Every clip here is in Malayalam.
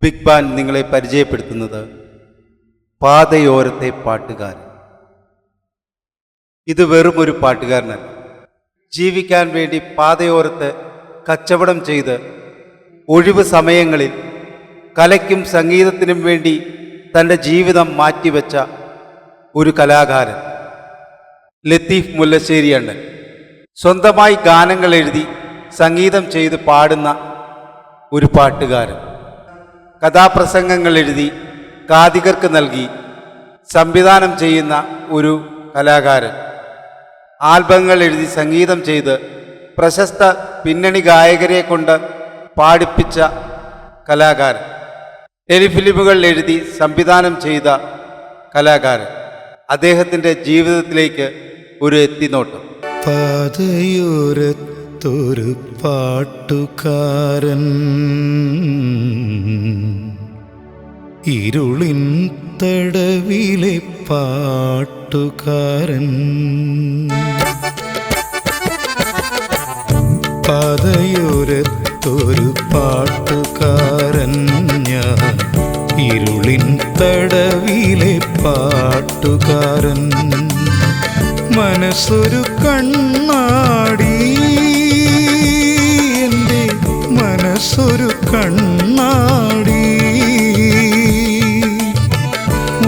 ബിഗ് ബാൻ നിങ്ങളെ പരിചയപ്പെടുത്തുന്നത് പാതയോരത്തെ പാട്ടുകാരൻ. ഇത് വെറും ഒരു പാട്ടുകാരനല്ല. ജീവിക്കാൻ വേണ്ടി പാതയോരത്ത് കച്ചവടം ചെയ്ത് ഒഴിവ് സമയങ്ങളിൽ കലയ്ക്കും സംഗീതത്തിനും വേണ്ടി തൻ്റെ ജീവിതം മാറ്റിവെച്ച ഒരു കലാകാരൻ ലത്തീഫ് മുല്ലശ്ശേരിയണ്ണൻ. സ്വന്തമായി ഗാനങ്ങൾ എഴുതി സംഗീതം ചെയ്ത് പാടുന്ന ഒരു പാട്ടുകാരൻ. കഥാപ്രസംഗങ്ങൾ എഴുതി കാതികർക്ക് നൽകി സംവിധാനം ചെയ്യുന്ന ഒരു കലാകാരൻ. ആൽബങ്ങൾ എഴുതി സംഗീതം ചെയ്ത് പ്രശസ്ത പിന്നണി ഗായകരെ കൊണ്ട് പാടിപ്പിച്ച കലാകാരൻ. ടെലിഫിലിമുകൾ എഴുതി സംവിധാനം ചെയ്ത കലാകാരൻ. അദ്ദേഹത്തിൻ്റെ ജീവിതത്തിലേക്ക് ഒരു എത്തിനോട്ടം. പാതയോരത്തൊരു പാട്ടുകാരൻ, ഇരുളിൻ തടവിലെ പാട്ടുകാരൻ. പാതയോരത്തൊരു പാട്ടുകാരൻ ഞാൻ, ഇരുളിൻ തടവിലെ പാട്ടുകാരൻ. മനസ്സൊരു കണ്ണാടി, എൻ്റെ മനസ്സൊരു കണ്ണാടി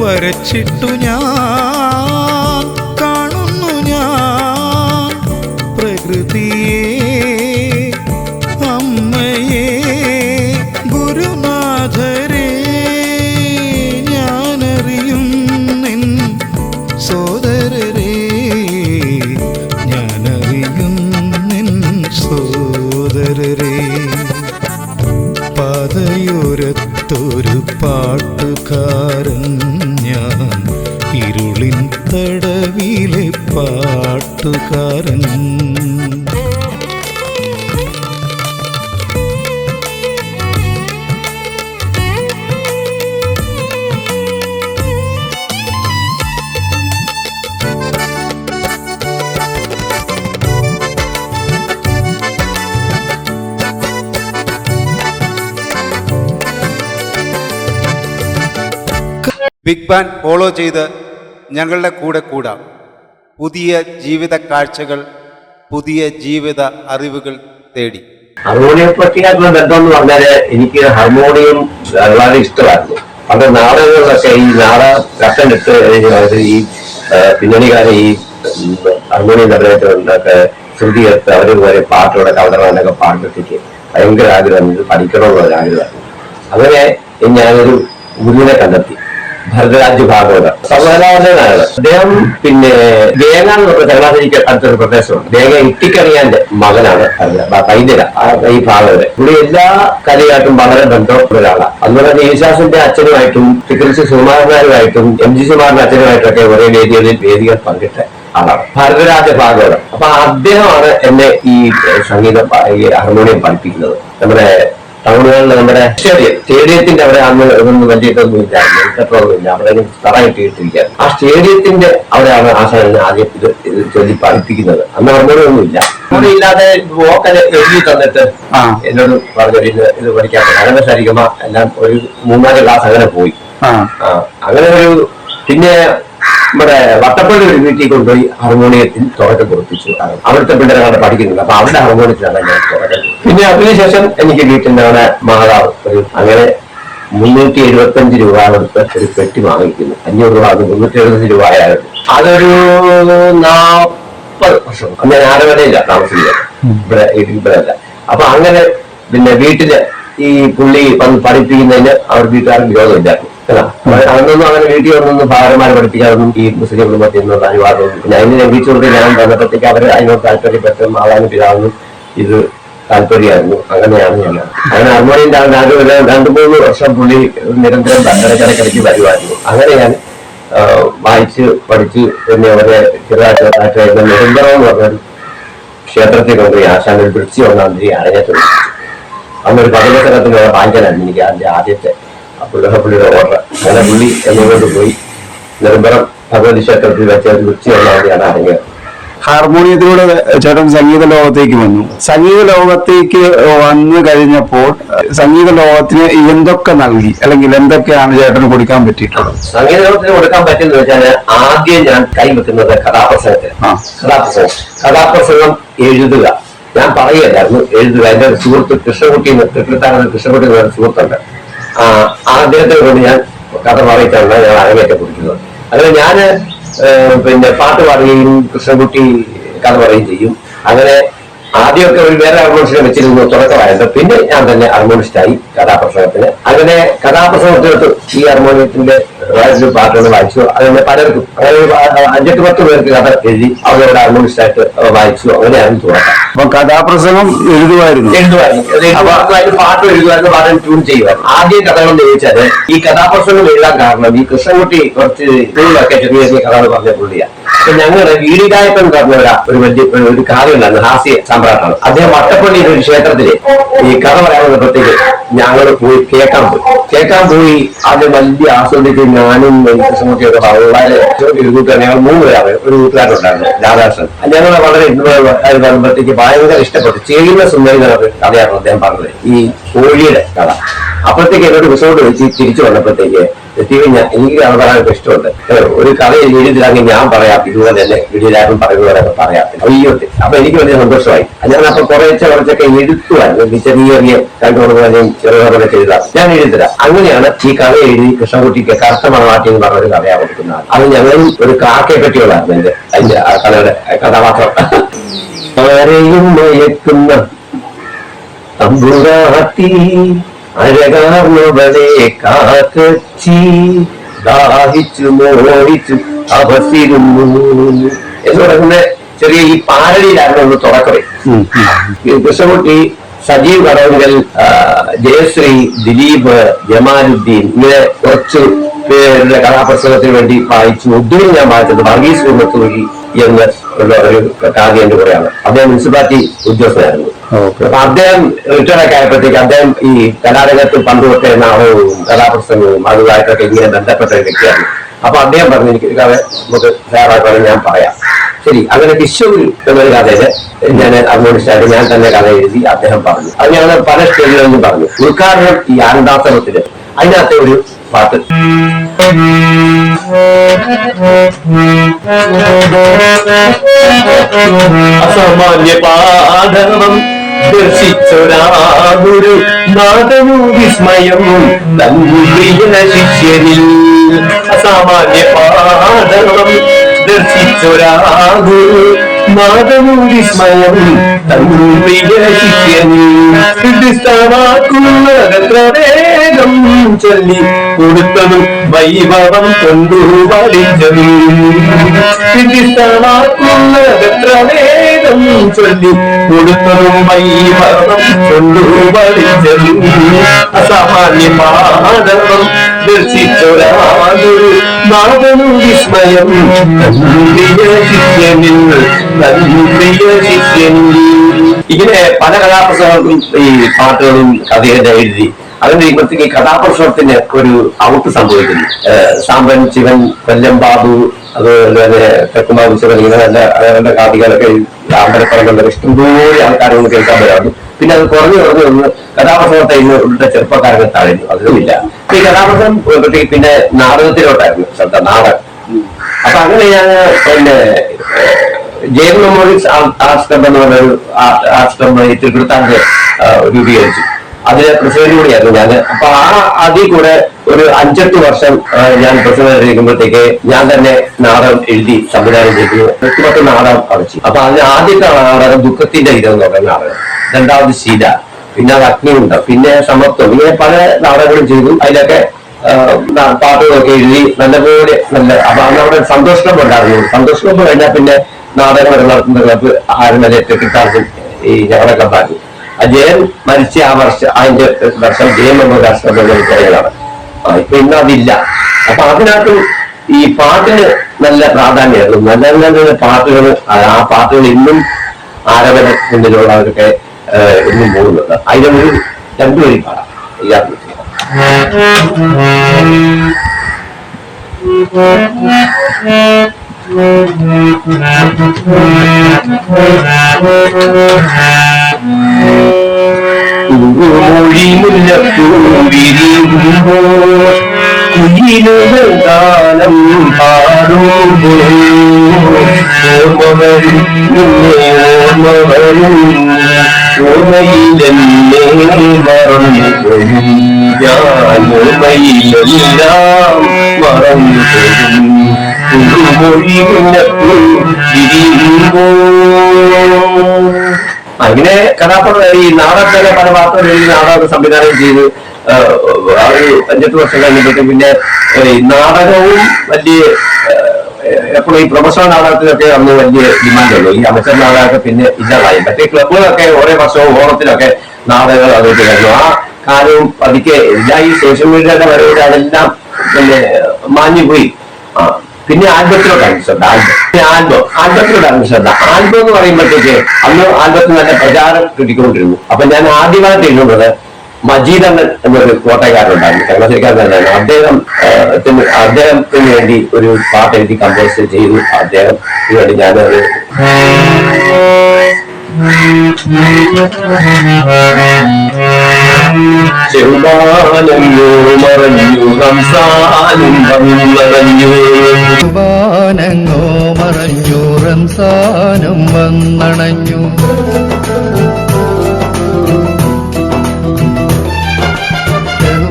വരച്ചിട്ടു ഞാൻ കാണുന്നു ഞാൻ പ്രകൃതിയെ, അമ്മയെ, ഗുരുനാഥരെ. ഞാനറിയും നിൻ സോദരരെ, ഞാനറിയും നിൻ സോദരരെ. പാതയോരത്തൊരു പാട്ടുകാരൻ ഞാൻ, ഇരുളിൻ തടവിലെ പാട്ടുകാരൻ. ബിഗ് ബാൻ ഫോളോ ചെയ്ത് ഞങ്ങളുടെ കൂടെ കൂടാം. പുതിയ ജീവിത കാഴ്ചകൾ, പുതിയ ജീവിത അറിവുകൾ തേടി. ഹാർമോണിയെ പറ്റിയായിട്ടുള്ള ബന്ധം എന്ന് പറഞ്ഞാല്, എനിക്ക് ഹാർമോണിയം വളരെ ഇഷ്ടമായിരുന്നു. അത് നാടകങ്ങളിലൊക്കെ ഈ കട്ടനിട്ട് ഈ പിന്നണിക്കാരെ ഈ ഹാർമോണിയം തടവിട്ടൊക്കെ ശ്രുതിയെടുത്ത് അവർ വരെ പാട്ടോടെ കവതറാനൊക്കെ പാടിപ്പിക്ക് ഭയങ്കര ആഗ്രഹം, ഇത് പഠിക്കണമെന്നുള്ള ആഗ്രഹമായിരുന്നു. അങ്ങനെ ഞാനൊരു ഗുരുവിനെ കണ്ടെത്തി, ഭരതരാജ് ഭാഗവതർ. സർവകലാവല്ലനാണ് അദ്ദേഹം. പിന്നെ വേങ്ങ എന്ന് പറഞ്ഞ ചങ്ങനാശ്ശേരിക്ക് അടുത്തൊരു പ്രദേശമുണ്ട്. വേങ്ങ ഇട്ടിക്കണിയാന്റെ മകനാണ് പൈതല ഈ ഭാഗവതർ. ഇവിടെ എല്ലാ കലയായിട്ടും വളരെ ബന്ധമുള്ള ഒരാളാണ്. അതുപോലെ തന്നെ യേശുദാസിന്റെ അച്ഛനുമായിട്ടും തിരുച്ചി സുകുമാരനാരുമായിട്ടും MG സുകുമാരന്റെ അച്ഛനുമായിട്ടൊക്കെ ഒരേ വേദികൾ പങ്കിട്ട ആളാണ് ഭരതരാജ ഭാഗവതർ. അപ്പൊ അദ്ദേഹമാണ് എന്നെ ഈ സംഗീതം, ഈ ഹാർമോണിയം പഠിപ്പിക്കുന്നത്. നമ്മുടെ ടൗണുകളിൽ നമ്മുടെ സ്റ്റേഡിയത്തിന്റെ അവിടെ അന്ന് ഇതൊന്നും വലിയിട്ടൊന്നും ഇല്ല, മെഡിക്കറ്റൊന്നും ഇല്ല, അവിടെ തറ കെട്ടിയിട്ടിരിക്കുകയാണ്. ആ സ്റ്റേഡിയത്തിന്റെ അവിടെയാണ് ആശാനെ ആദ്യം ഇത് ചൊല്ലി പഠിപ്പിക്കുന്നത്. അന്ന് ഹാർമോണിയൊന്നും ഇല്ല. അവിടെ ഇല്ലാതെ വോക്കല് എഴുതി തന്നിട്ട് എന്നോട് പറഞ്ഞു ഇത് പഠിക്കാൻ. അങ്ങനെ ശരിക്കുമ്പോ എല്ലാം ഒരു 3-4 ക്ലാസ് അങ്ങനെ പോയി. അങ്ങനെ ഒരു പിന്നെ നമ്മുടെ വട്ടപ്പള്ളി ഒരു വീട്ടിൽ കൊണ്ടുപോയി ഹാർമോണിയത്തിൽ തുടക്കം കൊടുപ്പിച്ചു. അവിടുത്തെ പിള്ളേരെ അവിടെ പഠിക്കുന്നുണ്ട്. അപ്പൊ അവരുടെ ഹാർമോണിയത്തിലാണ് ഞാൻ തുടക്കം. പിന്നെ അതിനുശേഷം എനിക്ക് വീട്ടിന്റെ അവിടെ മാതാവ് ഒരു അങ്ങനെ 375 രൂപ കൊടുത്ത് ഒരു പെട്ടി വാങ്ങിക്കുന്നു. 500 രൂപ, അത് 370 രൂപ ആയിരുന്നു. അതൊരു 40 വർഷം ഞാൻ ആരവലയില്ല താമസിക്കുന്നത്, ഇവിടെ അല്ല. അപ്പൊ അങ്ങനെ പിന്നെ വീട്ടില് ഈ പുള്ളി വന്ന് പഠിപ്പിക്കുന്നതിന് അവർ വീട്ടുകാർക്ക് വിരോധമില്ലായിരുന്നു. അതൊന്നും അങ്ങനെ വീട്ടിൽ വന്നൊന്നും ഭാരന്മാരെ പഠിപ്പിക്കാതൊന്നും ഈ മുസ്ലിം കുടുംബത്തിൽ നിന്നുള്ള അനുവാദമൊന്നും. ഞാൻ ഇതിനെ എംപിച്ചുകൊണ്ട് ഞാൻ വന്നപ്പോഴത്തേക്ക് അവർ അതിനോട് താല്പര്യപ്പെട്ടും ആവാനും പിതാവിനും ഇത് താല്പര്യമായിരുന്നു. അങ്ങനെയാണ് ഞാൻ അങ്ങനെ ഹാർമോണിയം 2-3 വർഷം പുള്ളി നിരന്തരം ഇടയ്ക്കിടയ്ക്ക് വരുമായിരുന്നു. അങ്ങനെ ഞാൻ വായിച്ച് പഠിച്ച് പിന്നെ അവരെ ചെറുതായിട്ട് നിരന്തരം എന്ന് പറഞ്ഞൊരു ക്ഷേത്രത്തിൽ കൊണ്ടുപോയി ആശാൻ ഒരു വൃത്തി 1-ാം തീയതി അരങ്ങേറ്റം. അന്നൊരു 15 സ്ഥലത്തിന് വാങ്ങിക്കാനായിരുന്നു എനിക്ക് അതിന്റെ ആദ്യത്തെ പുള്ളിയുടെ ഓർഡർ. അങ്ങനെ പുള്ളി എന്നെ കൊണ്ട് പോയി നിരന്തരം ഭഗവതി ക്ഷേത്രത്തിൽ വെച്ച ഒരു വൃത്തി 1-ാം തീയതിയാണ് അരങ്ങേറ്റം. ഹാർമോണിയത്തിലൂടെ ചേട്ടൻ സംഗീത ലോകത്തേക്ക് വന്നു. സംഗീത ലോകത്തേക്ക് വന്നു കഴിഞ്ഞപ്പോൾ സംഗീത ലോകത്തിന് എന്തൊക്കെ നൽകി, അല്ലെങ്കിൽ എന്തൊക്കെയാണ് ചേട്ടന് കൊടുക്കാൻ പറ്റിയിട്ടുള്ളത്? സംഗീത ലോകത്തിന് കൊടുക്കാൻ പറ്റുന്ന വെച്ചാൽ ആദ്യം ഞാൻ കൈവെക്കുന്നത് കഥാപ്രസംഗത്തിൽ. കഥാപ്രസംഗം എഴുതുക. ഞാൻ പറയുകയായിരുന്നു എഴുതുക. എന്റെ ഒരു സുഹൃത്ത് കൃഷ്ണകുട്ടി എന്നൊരു സുഹൃത്തുണ്ട്. അദ്ദേഹത്തെ കൊണ്ട് ഞാൻ കഥ പറയിച്ചാണ് ഞാൻ അരങ്ങേറ്റം കുറിക്കുന്നത്. അങ്ങനെ ഞാൻ പിന്നെ പാട്ട് പാടുകയും കൃഷ്ണകുട്ടി കഥ പറയുകയും ചെയ്യും. അങ്ങനെ ആദ്യമൊക്കെ ഒരു വേറെ ഹാർമോണിസ്റ്റിനെ വെച്ചിരുന്നു തുടക്കമായത്. പിന്നെ ഞാൻ തന്നെ ഹാർമോണിസ്റ്റായി കഥാപ്രസംഗത്തിന്. അങ്ങനെ കഥാപ്രസംഗത്തിനകത്ത് ഈ ഹാർമോണിയത്തിന്റെ പാട്ടുകൾ വായിച്ചു. അങ്ങനെ പലർക്കും, അങ്ങനെ 5-10 പേർക്ക് കഥ എഴുതി അവരോട് ഹാർമോണിസ്റ്റായിട്ട് വായിച്ചു. അങ്ങനെയായിരുന്നു തുടക്കം. അപ്പൊ കഥാപ്രസംഗം എഴുതുമായിരുന്നു. പാട്ട് എഴുതുമായിരുന്നു, പാട്ട് ട്യൂൺ ചെയ്യുമായിരുന്നു. ആദ്യം കഥകളെന്ന് ചോദിച്ചാല് ഈ കഥാപ്രസംഗം എഴുതാൻ കാരണം ഈ കൃഷ്ണൻകുട്ടി കുറച്ച് സ്കൂളിലൊക്കെ ചെറിയ ചെറിയ കഥകൾ പറഞ്ഞ പുള്ളിയാണ്. അപ്പൊ ഞങ്ങള് വീടികായപ്പൻ പറഞ്ഞ ഒരു വലിയ ഒരു കാവ്യമുണ്ടായിരുന്നു, ഹാസ്യ സാമ്രാട്ടാണ്. അദ്ദേഹം വട്ടപ്പള്ളി ഒരു ക്ഷേത്രത്തില് ഈ കഥ പറയാൻ വന്നപ്പോഴത്തേക്ക് ഞങ്ങള് പോയി കേൾക്കാൻ പോയി ആദ്യം വലിയ ആസ്വദിച്ച് ഞാനും കൃഷ്ണൻകുട്ടിയൊക്കെ വളരെ ഒരു കൂട്ടുകാരൻ, ഞങ്ങൾ 3 പേരാണ്. ഒരു കൂട്ടുകാരുണ്ടായിരുന്നു, രാധാകൃഷ്ണൻ. ഞങ്ങൾ വളരെ വരുമ്പോഴത്തേക്ക് ഭയങ്കര ഇഷ്ടപ്പെട്ടു. ചെയ്യുന്ന സുന്ദരി എന്ന കഥയാണ് അദ്ദേഹം പറഞ്ഞത്, ഈ കോഴിയുടെ കഥ. അപ്പോഴത്തേക്ക് എന്നോട് റിസോർട്ട് വെച്ച് തിരിച്ചു വന്നപ്പോഴത്തേക്ക് എനിക്ക് കഥ പറയാനൊക്കെ ഇഷ്ടമുണ്ട്. ഒരു കഥ എഴുതിയിലാണെങ്കിൽ ഞാൻ പറയാം, ഇതുപോലെ തന്നെ വീടിലാരും പറയുന്നവരൊക്കെ പറയാം. അപ്പൊ എനിക്ക് വലിയ സന്തോഷമായി. ഞാൻ അപ്പൊ കുറച്ചൊക്കെ എഴുത്തുമായിരുന്നു, ചെറിയ 2-3 പേരെയും ചെറുതൊക്കെ എഴുതാം, ഞാൻ എഴുതരാം. അങ്ങനെയാണ് ഈ കഥ എഴുതി കൃഷ്ണൻകുട്ടിക്ക് കറുത്ത മണവാട്ടി എന്ന് പറഞ്ഞൊരു കഥയാണ് കൊടുക്കുന്നത്. അത് ഞങ്ങളും ഒരു കാക്കയെ പറ്റിയുള്ളായിരുന്നു അതിന്റെ കഥയുടെ കഥാപാത്രം. ആരെയും മയക്കുന്ന തമ്പുരാട്ടി അഴകാർന്നവളെ കാക്കച്ചി ദാഹിച്ചു മോഹിച്ചു അവസിരുന്നു എന്ന് പറയുന്ന ചെറിയ ഈ പാരടിയിലായിരുന്നു ഒന്ന് തുടക്കമേ. കൃഷ്ണൻകുട്ടി, സജീവ് കടവുങ്കൽ, ജയശ്രീ, ദിലീപ്, ജമാലുദ്ദീൻ, ഇങ്ങനെ കുറച്ച് പേരുടെ കഥാപ്രസംഗത്തിന് വേണ്ടി വായിച്ചു. ഒടുവിൽ ഞാൻ വായിച്ചത് വർഗീസ് കുന്നത്തൂരി എന്ന് ഉള്ള ഒരു കാവ്യന്റെ കൂടെയാണ്. അദ്ദേഹം മുനിസിപ്പാലിറ്റി ഉദ്യോഗസ്ഥനായിരുന്നു. അപ്പൊ അദ്ദേഹം റിട്ടയറൊക്കെ ആയപ്പോഴത്തേക്ക് അദ്ദേഹം ഈ കലാരംഗത്ത് പണ്ടുതൊട്ടേ നാടകവും കഥാപ്രസംഗവും അതുമായിട്ടൊക്കെ ഇങ്ങനെ ബന്ധപ്പെട്ട ഒരു വ്യക്തിയാണ്. അപ്പൊ അദ്ദേഹം പറഞ്ഞു എനിക്ക് കഥ നമുക്ക് തയ്യാറാക്കണം, ഞാൻ പറയാം. ശരി, അങ്ങനെ വിശ്വവിൽ എന്നൊരു കഥയില് ഞാൻ ഹാർമോണിസ്റ്റായിട്ട് ഞാൻ തന്നെ കഥ എഴുതി അദ്ദേഹം പറഞ്ഞു. അത് ഞങ്ങൾ പല സ്റ്റേജിലും പറഞ്ഞു. ഉദ്ഘാടനം ഈ ആനന്ദാശ്രമത്തില് അതിനകത്തെ ഒരു പാട്ട് അസാമാന്യ പാഠവം ദർശിച്ചൊരാഗുരു നാദനു വിസ്മയം തൻപ്രിയ ശിഷ്യനിൽ. അസാമാന്യ പാഠവം ദർശിച്ചൊരാഗുരു നാദനു വിസ്മയം തൻപ്രിയ ശിഷ്യനിൽ. വ്യത്യസ്തമാക്കുന്നതെത്ര വേഗം ചൊല്ലി കൊടുത്തതും വൈഭവം കൊണ്ടു വലിച്ചതും. വ്യത്യസ്തമാക്കുന്നതെത്ര വേഗം ചൊല്ലി കൊടുത്തതും വൈഭവം കൊണ്ടു വലിച്ചതും. അസാമാന്യ പാഠവം ദർശിച്ചൊരാഗുരു നാദനു വിസ്മയം തൻപ്രിയ ശിഷ്യനിൽ തൻപ്രിയ ശിഷ്യനിൽ. ഇങ്ങനെ പല കഥാപ്രസംഗങ്ങൾക്കും ഈ പാട്ടുകളും കഥയുടെ എഴുതി. അതിന്റെ ഇപ്പോഴത്തേക്ക് കഥാപ്രസംഗത്തിന് ഒരു ഔട്ട് സംഭവിക്കുന്നു. സാമ്പൻ, ശിവൻ, കൊല്ലം ബാബു, അതുപോലെ തന്നെ തെക്കുമാബു ശിവൻ, ഇങ്ങനെ നല്ല കാതികളൊക്കെ അമ്പലപ്പറമ്പൊക്കെ ഇഷ്ടംപോലെ ആൾക്കാരൊന്നും കേൾക്കാൻ വരാറുണ്ട്. പിന്നെ അത് കുറഞ്ഞു വന്ന് കഥാപ്രസംഗത്തെ ഇവിടുത്തെ ചെറുപ്പക്കാരൊക്കെ താഴ്ന്നു. അതുമില്ല. ഈ കഥാപ്രസംഗം പിന്നെ നാടകത്തിലോട്ടായിരുന്നു ശ്രദ്ധ, നാടകം. അപ്പൊ അങ്ങനെ ഞാൻ പിന്നെ ജെയിൻ മെമ്മോറിയൽസ് ആർട്സ് ക്ലബ് എന്ന് പറഞ്ഞൊരു ആർട്സ് ക്ലബ് തിരുവനന്തപുരത്ത് രൂപീകരിച്ചു. അതിലെ പ്രസിഡന്റ് കൂടിയായിരുന്നു ഞാൻ. അപ്പൊ അതിൽ കൂടെ ഒരു 5-8 വർഷം ഞാൻ പ്രസിഡന്റ് ഇരിക്കുമ്പോഴത്തേക്ക് ഞാൻ തന്നെ നാടകം എഴുതി സംവിധാനം ചെയ്തു. 8 നാടകം കളിച്ചു. അപ്പൊ അതിന് ആദ്യത്തെ നാടകം ദുഃഖത്തിന്റെ ഇതെന്ന് പറയുന്ന നാടകം, രണ്ടാമത് ശീല, പിന്നെ അത് അഗ്നികുണ്ഠം, പിന്നെ സമത്വം, ഇങ്ങനെ പല നാടകങ്ങളും ചെയ്തു. അതിലൊക്കെ പാട്ടുകളൊക്കെ എഴുതി നല്ലപോലെ അപ്പൊ അന്ന് അവിടെ സന്തോഷ് ക്ലബ് ഉണ്ടായിരുന്നു. സന്തോഷ് ക്ലബ് കഴിഞ്ഞാൽ പിന്നെ നാടകം നടത്തുന്ന ക്ലബ് ആരുന്നല്ലേ തെക്കിട്ടാർജൻ ഈ ഞങ്ങളുടെ ക്ലബായിരുന്നു. ജയൻ മരിച്ച അതിന്റെ വർഷം ജയൻ എന്ന രാഷ്ട്രങ്ങളാണ്. ഇപ്പൊ ഇന്ന് അതില്ല. അപ്പൊ അതിനകത്ത് ഈ പാട്ടിന് നല്ല പ്രാധാന്യമായിരുന്നു. നല്ല നല്ല പാട്ടുകൾ, ആ പാട്ടുകൾ ഇന്നും ആരവന മുന്നിലുള്ളവരൊക്കെ ഇന്നും പോകുന്നുണ്ട്. അതിലൊരു 2 വരി പാടാം. കുയിലുകൾ ഗാനം പാടുമ്പോൾ ഓർമ്മയിലെന്നെ മറന്നു പോകും ഞാൻ ഓർമ്മയിലെല്ലാം മറന്നു പോകും അങ്ങനെ കഥാപാത്രം ഈ നാടകത്തിലെ പല പാത്രം എഴുതി നാടകം സംവിധാനം ചെയ്ത് ഒരു 5-8 വർഷം കഴിഞ്ഞപ്പോഴത്തേക്കും പിന്നെ നാടകവും വലിയ എപ്പോഴും ഈ പ്രൊഫഷണൽ നാടകത്തിലൊക്കെ അന്ന് വലിയ ഡിമാൻഡുള്ളൂ. ഈ അമച്ചർ നാടകമൊക്കെ പിന്നെ ഇല്ലാതായി. മറ്റേ ക്ലബുകളൊക്കെ ഓരോ വർഷവും ഓണത്തിലൊക്കെ നാടകങ്ങൾ അവതരിപ്പിക്കായിരുന്നു. ആ കാലവും പതുക്കെ എല്ലാ ഈ സോഷ്യൽ മീഡിയയുടെ വരവോടെ അതെല്ലാം പിന്നെ മാഞ്ഞുപോയി. പിന്നെ ആൽബത്തിലോട്ടാണ് ശ്രദ്ധ. ആൽബത്തിലോട്ടാണ് ശ്രദ്ധ. ആൽബം എന്ന് പറയുമ്പോഴത്തേക്ക് അന്ന് ആൽബത്തിന് നല്ല പ്രചാരം കിട്ടിക്കൊണ്ടിരുന്നു. അപ്പൊ ഞാൻ ആദ്യമായിട്ട് എഴുതുന്നത് മജീദണ്ണൻ എന്നൊരു കോട്ടയക്കാരനുണ്ടായിരുന്നു, ചങ്ങനാശ്ശേരിക്കാരൻ തന്നെയാണ്. അദ്ദേഹത്തിന് വേണ്ടി ഒരു പാട്ട് എഴുതി കമ്പോസ് ചെയ്തു. അദ്ദേഹത്തിന് വേണ്ടി ഞാനത് ചെറുതാനങ്ങോ മറഞ്ഞു റംസാനും വന്നണഞ്ഞു വാനങ്ങോ മറഞ്ഞു റംസാനും വന്നണഞ്ഞു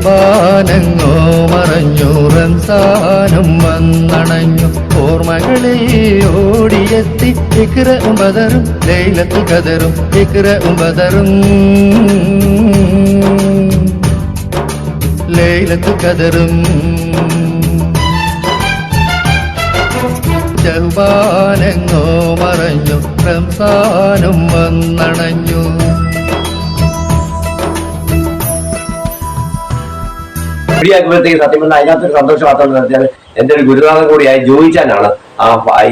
വാനങ്ങോ മറഞ്ഞു റംസാനും വന്നണഞ്ഞു ഓർമ്മകളെ ഓടിയെത്തി ഇക്ര ഉമ്പതറും ലൈലത്തുൽ ഖദറും ഇക്ര ഉമ്പതറും ലൈലത്തുൽ ഖദറും ജഹ്ബാനങ്ങോ മറഞ്ഞു റംസാനും വന്നണഞ്ഞു. ാക്കുമ്പോഴത്തേക്ക് സത്യം പറഞ്ഞാൽ അതിനകത്തൊരു സന്തോഷം മാത്രമെന്ന് വെച്ചാൽ എന്റെ ഒരു ഗുരുനാഥൻ കൂടിയായി ജോയിച്ചാനാണ്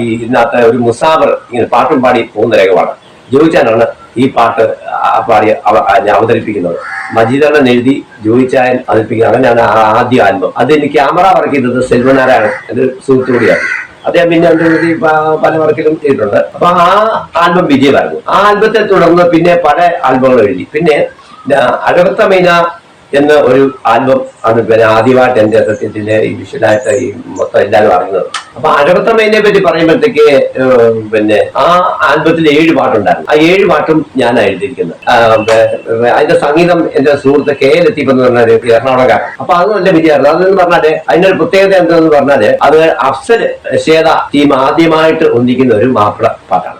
ഈ ഇതിനകത്ത് ഒരു മുസാഫർ ഇങ്ങനെ പാട്ടും പാടി പോകുന്ന രംഗമാണ്. ജോയിച്ചാനാണ് ഈ പാട്ട് പാടി അവതരിപ്പിക്കുന്നത്. മജീദണ്ണൻ എഴുതി ജോയിച്ചാൻ അവതരിപ്പിക്കുന്നത്. അങ്ങനെയാണ് ആദ്യ ആൽബം. അത് എനിക്ക് ക്യാമറ വർക്ക് ചെയ്തത് സെൽവനാരാണ്, എന്റെ സുഹൃത്തുകൂടിയാണ്. അദ്ദേഹം പിന്നെ അതിന്റെ പല വർക്കിലും ചെയ്തിട്ടുണ്ട്. അപ്പൊ ആ ആൽബം വിജയമായിരുന്നു. ആ ആൽബത്തെ തുടർന്ന് പിന്നെ പല ആൽബങ്ങൾ എഴുതി. പിന്നെ അഴകത്ത മൈന എന്ന ഒരു ആൽബം ആണ് പിന്നെ ആദ്യമായിട്ട് എന്റെ സത്യത്തിന്റെ ഈ വിഷ്വലായിട്ട് ഈ മൊത്തം എല്ലാവരും അറിയുന്നത്. അപ്പൊ അഴകത്ത മൈനയെ പറ്റി പറയുമ്പോഴത്തേക്ക് പിന്നെ ആ ആൽബത്തിൽ 7 പാട്ടുണ്ടായിരുന്നു. ആ 7 പാട്ടും ഞാൻ എഴുതിയിരിക്കുന്നത്. അതിന്റെ സംഗീതം എന്റെ സുഹൃത്ത് കെ ലത്തീഫ് എന്ന് പറഞ്ഞാല് എറണാകുളക്കാരൻ. അപ്പൊ അത് നല്ല വിജയമായിരുന്നു. അതെന്ന് പറഞ്ഞാല് അതിനൊരു പ്രത്യേകത എന്താന്ന് പറഞ്ഞാല് അത് അഫ്സൽ ഷേദ ടീം ആദ്യമായിട്ട് ഒന്നിക്കുന്ന ഒരു മാപ്പിള പാട്ടാണ്.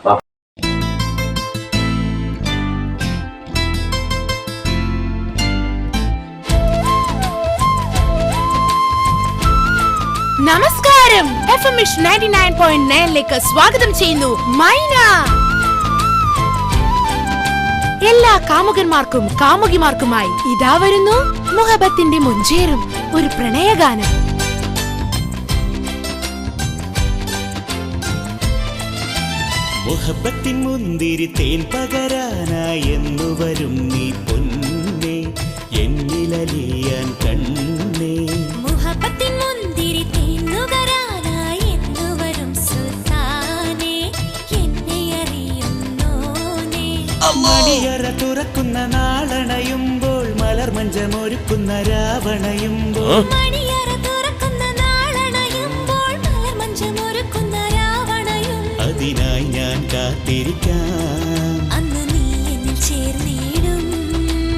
നമസ്കാരം. FM 99.9 സ്വാഗതം ചെയ്യുന്നു മൈന. എല്ലാ കാമുകന്മാർക്കും കാമുകിമാർക്കുമായി ഇതാ വരുന്നു മുഹബത്തിന്റെ മുഞ്ചേറും ഒരു പ്രണയഗാനം. മുഹബത്തിൻ മുന്തിരി തേൻ പകരാനായി എന്നു വരും നീ പൊന്നേ എന്നിലലിയാൻ കണ്ണേ. മുഹബത്തിൻ മുന്തിരി തേന്നുകരാനായി എന്നു വരും സുൽത്താനേ എന്നെ അറിയുന്നോനേ. മണിയറ തുറക്കുന്ന നാളണയുമ്പോൾ മലർമഞ്ചമൊരുക്കുന്ന രാവണയുമ്പോൾ മണിയറ തുറക്കുന്ന നാളണയുമ്പോൾ മലർമഞ്ചമൊരുക്കുന്ന രാവണയും അതിനായി ഞാൻ കാത്തിരിക്കാം. അന്ന് നീ എന്നിൽ ചേർന്നിടും.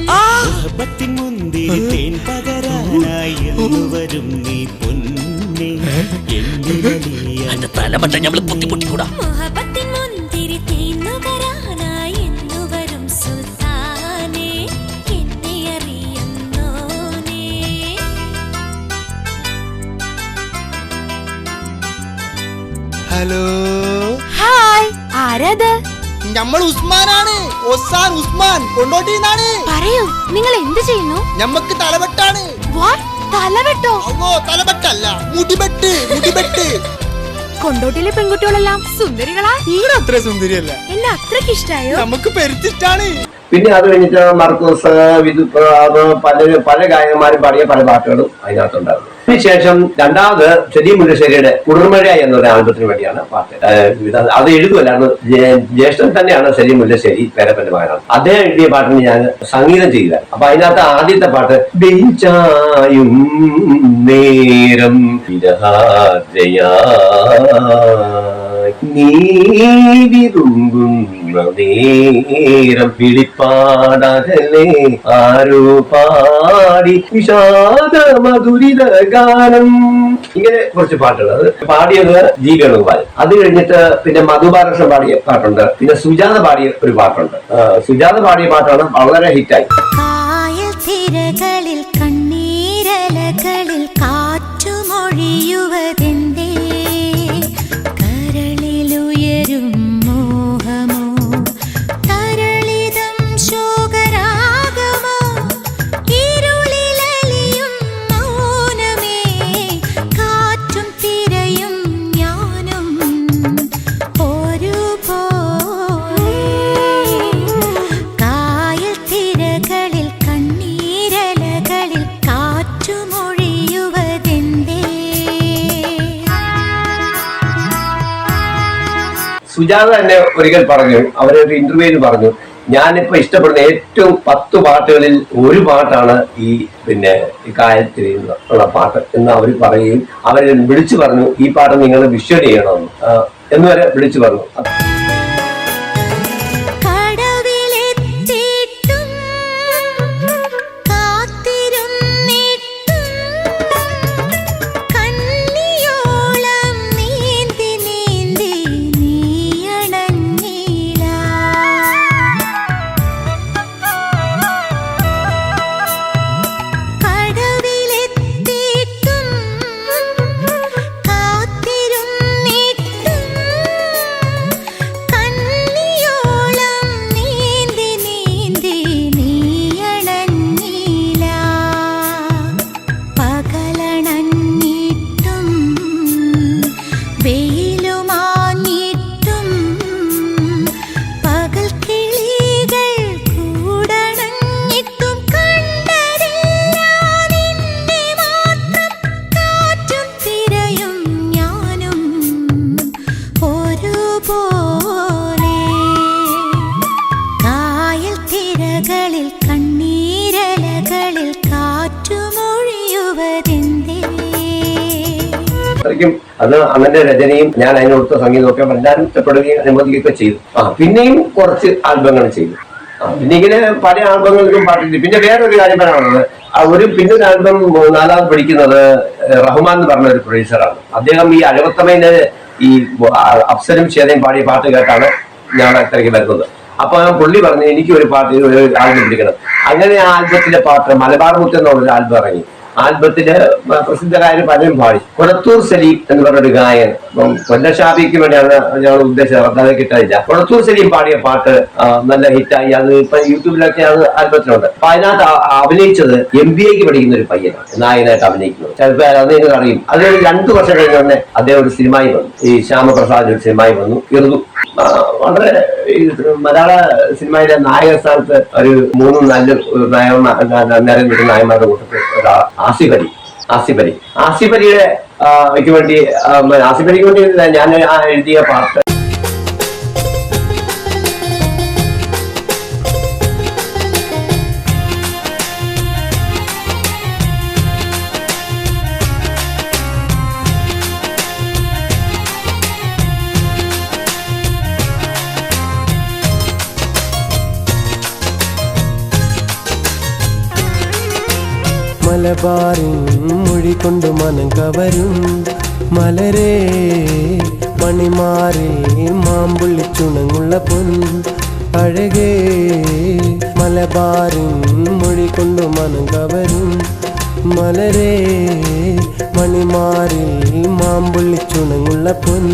മുഹബത്തിൻ മുന്തിരി തേൻ പകരാനായി എന്നു വരും നീ പൊന്നേ എന്നിലലിയാൻ മുഹബത്തിൻ മുന്തിരി തേന്നുകരാനായി എന്നു വരും സുൽത്താനേ എന്നെ അറിയുന്നോനേ. ഹലോ, ഹായ്, ആരാത്? നമ്മൾ ഉസ്മാനാണ്. ഒസാൻ ഉസ്മാൻ കൊണ്ടോട്ടിന്നാണ്. പറയൂ, നിങ്ങൾ എന്ത് ചെയ്യുന്നു? ഞമ്മക്ക് തലവെട്ടാണ്. വാട്ട്? തലവെട്ടോ? അയ്യോ, തലവെട്ടല്ല, മുടിവെട്ട്. കൊണ്ടോട്ടിലെ പെൺകുട്ടികളെല്ലാം സുന്ദരികളാ? നിങ്ങൾ അത്ര സുന്ദരിയല്ല. എന്നെ അത്രക്ക് ഇഷ്ടായോ? നമുക്ക് പെരുത്തിട്ടാണ്. പിന്നെ അത് കഴിഞ്ഞിട്ട് മർക്കോസ്, പല ഗായകന്മാരും പാടിയ പല പാട്ടുകളും അതിനകത്തുണ്ടായിരുന്നു. അതിനുശേഷം രണ്ടാമത് സലീം മുല്ലശ്ശേരിയുടെ കുളിർമഴ എന്നൊരു ആൽബത്തിന് വേണ്ടിയാണ് പാട്ട്. അത് എഴുതുമല്ലായിരുന്നു, ജ്യേഷ്ഠൻ തന്നെയാണ് സലീം മുല്ലശ്ശേരി, പേരപ്പന്റെ മകനാണ്. അദ്ദേഹം എഴുതിയ പാട്ടിന് ഞാൻ സംഗീതം ചെയ്ത. അപ്പൊ അതിനകത്ത് ആദ്യത്തെ പാട്ട് ബിഞ്ചായും നേരം നീ വിരുമ്പുന്ന നേരം വിളിപ്പാടകലേ ആരോ പാടി വിഷാദ മധുരിത ഗാനം. ഇങ്ങനെ കുറച്ച് പാട്ടുകൾ. അത് പാടിയത് ജി വേണുഗോപാൽ. അത് കഴിഞ്ഞിട്ട് പിന്നെ മധുബാലകൃഷ്ണൻ പാടിയ പാട്ടുണ്ട്, പിന്നെ സുജാത പാടിയ ഒരു പാട്ടുണ്ട്. സുജാത പാടിയ പാട്ടാണ് വളരെ ഹിറ്റായി. കായൽ കണ്ണീരലകളിൽ കാറ്റുമൊഴിയുവതെന്തേ, കരളിലുയരും മോഹമോ തരളിതം ശോകരാഗമോ, ഇരുളിലലിയും മൗനമേ കാറ്റും തിരയും ഞാനും ഒരുപോലെ. കായൽ തിരകളിൽ കണ്ണീരലകളിൽ കാറ്റുമൊഴിയുവതെന്തേ. സുജാത തന്നെ ഒരിക്കൽ പറഞ്ഞു, അവരൊരു ഇന്റർവ്യൂവിൽ പറഞ്ഞു, ഞാനിപ്പോ ഇഷ്ടപ്പെടുന്ന ഏറ്റവും 10 പാട്ടുകളിൽ ഒരു പാട്ടാണ് ഈ പിന്നെ കായത്തിൽ ഉള്ള പാട്ട് എന്ന് അവർ പറയുകയും അവരെ വിളിച്ചു പറഞ്ഞു, ഈ പാട്ട് നിങ്ങൾ വിഷ്വൽ ചെയ്യണമെന്ന് എന്നുവരെ വിളിച്ചു പറഞ്ഞു. അത് അന്നന്റെ രചനയും ഞാൻ അതിനൊടുത്ത സംഗീതമൊക്കെ എല്ലാവരും ഇഷ്ടപ്പെടുകയും അനുമതിക്കുകയൊക്കെ ചെയ്തു. പിന്നെയും കുറച്ച് ആൽബങ്ങൾ ചെയ്തു. പിന്നെ ഇങ്ങനെ പല ആൽബങ്ങൾക്കും പാട്ടില്ല. പിന്നെ വേറൊരു കാര്യം പറയാനുള്ളത്, പിന്നൊരു ആൽബം 4ാമത് പഠിക്കുന്നത് റഹ്മാൻ എന്ന് പറഞ്ഞ ഒരു പ്രൊഡ്യൂസറാണ്. അദ്ദേഹം ഈ അഴവത്തമയില് ഈ അഫ്സലും ഷേദയും പാടിയ പാട്ട് കേട്ടാണ് ഞാൻ അത്രയ്ക്ക് വരുന്നത്. അപ്പൊ പുള്ളി പറഞ്ഞു എനിക്ക് ഒരു പാട്ട് ഒരു ആൽബം പിടിക്കണം. അങ്ങനെ ആ ആൽബത്തിലെ പാട്ട് മലബാർ മുത്ത് എന്നുള്ളൊരു ആൽബം ഇറങ്ങി. ആൽബത്തില് പ്രസിദ്ധരായ പലരും പാടി. കൊളത്തൂർ സലീം എന്ന് പറഞ്ഞൊരു ഗായകൻ, കൊല്ലഷാബിക്ക് വേണ്ടിയാണ് ഞങ്ങൾ ഉദ്ദേശിച്ചത്, അത് കിട്ടാനില്ല. കൊളത്തൂർ സലീം പാടിയ പാട്ട് നല്ല ഹിറ്റായി. അത് ഇപ്പൊ യൂട്യൂബിലൊക്കെ അത് ആൽബത്തിലുണ്ട്. അപ്പൊ അതിനകത്ത് അഭിനയിച്ചത് MBAക്ക് പഠിക്കുന്ന ഒരു പയ്യനാണ് നായകനായിട്ട് അഭിനയിക്കുന്നത്. ചിലപ്പോൾ അത് നിങ്ങൾ അറിയും. അത് 2 വർഷം കഴിഞ്ഞ തന്നെ അദ്ദേഹം ഒരു സിനിമയിൽ വന്നു. ഈ ശ്യാമപ്രസാദ് ഒരു സിനിമയിൽ വന്നു, ഇറുതു. വളരെ മലയാള സിനിമയിലെ നായക സ്ഥാനത്ത് ഒരു 3 നല്ല നിരന്നിരുന്ന നായകന്മാരുടെ കൂട്ടത്തിൽ ഒരാൾ ആസിഫ് അലി. ആസിഫലിയുടെ വേണ്ടി ആസിഫലിക്ക് വേണ്ടി ഞാൻ എഴുതിയ പാട്ട് മലബാറിൻ മൊഴി കൊണ്ട് മനം കവരും മലരേ മണിമാരേ മാമ്പുള്ളിച്ചുണങ്ങുള്ള പൊൻ അഴകേ. മലബാറിൻ മൊഴി കൊണ്ട് മനം കവരും മലരേ മണിമാരിൽ മാമ്പുള്ളിച്ചുണങ്ങുള്ള പൊൻ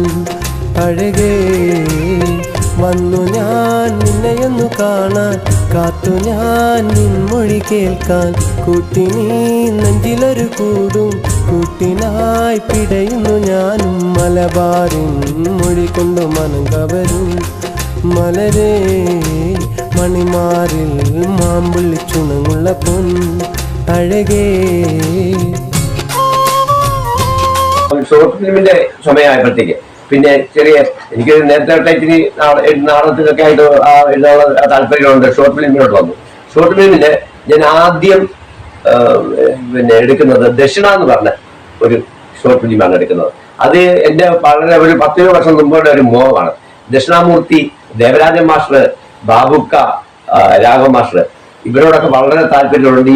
അഴകേ. വന്നു ഞാൻ നിന്നെയൊന്നു കാണാൻ, കാത്തു ഞാൻ നിൻമൊഴി കേൾക്കാൻ. കൂട്ടിനീ നെഞ്ചിലൊരു കൂടും കൂട്ടിനായി പിടയുന്നു ഞാനും. മലബാറിൻ മൊഴി കൊണ്ട് മനം കവരും മലരേ മണിമാറിൽ മാമ്പുള്ളി ചുണങ്ങുള്ള പൊൻ അഴകേ. ഷോർട്ട് ഫിലിമിന്റെ സമയമായപ്പോഴത്തേക്ക് പിന്നെ ചെറിയ എനിക്ക് നേരത്തെ ഇച്ചിരി നാടകത്തിലൊക്കെ ആയിട്ട് എഴുതാനുള്ള താല്പര്യമുണ്ട്. ഷോർട്ട് ഫിലിമിനോട്ട് വന്നു. ഷോർട്ട് ഫിലിമിന് ഞാൻ ആദ്യം പിന്നെ എടുക്കുന്നത് ദക്ഷിണ എന്ന് പറഞ്ഞ ഒരു ഷോർട്ട് ഫിലിമാണ് എടുക്കുന്നത്. അത് എന്റെ വളരെ ഒരു 10 വർഷം മുമ്പോടെ ഒരു മോഹമാണ്. ദക്ഷിണാമൂർത്തി, ദേവരാജൻ മാസ്റ്റർ, ബാബുക്ക, രാഘവ മാസ്റ്റർ ഇവരോടൊക്കെ വളരെ താല്പര്യമുണ്ട്.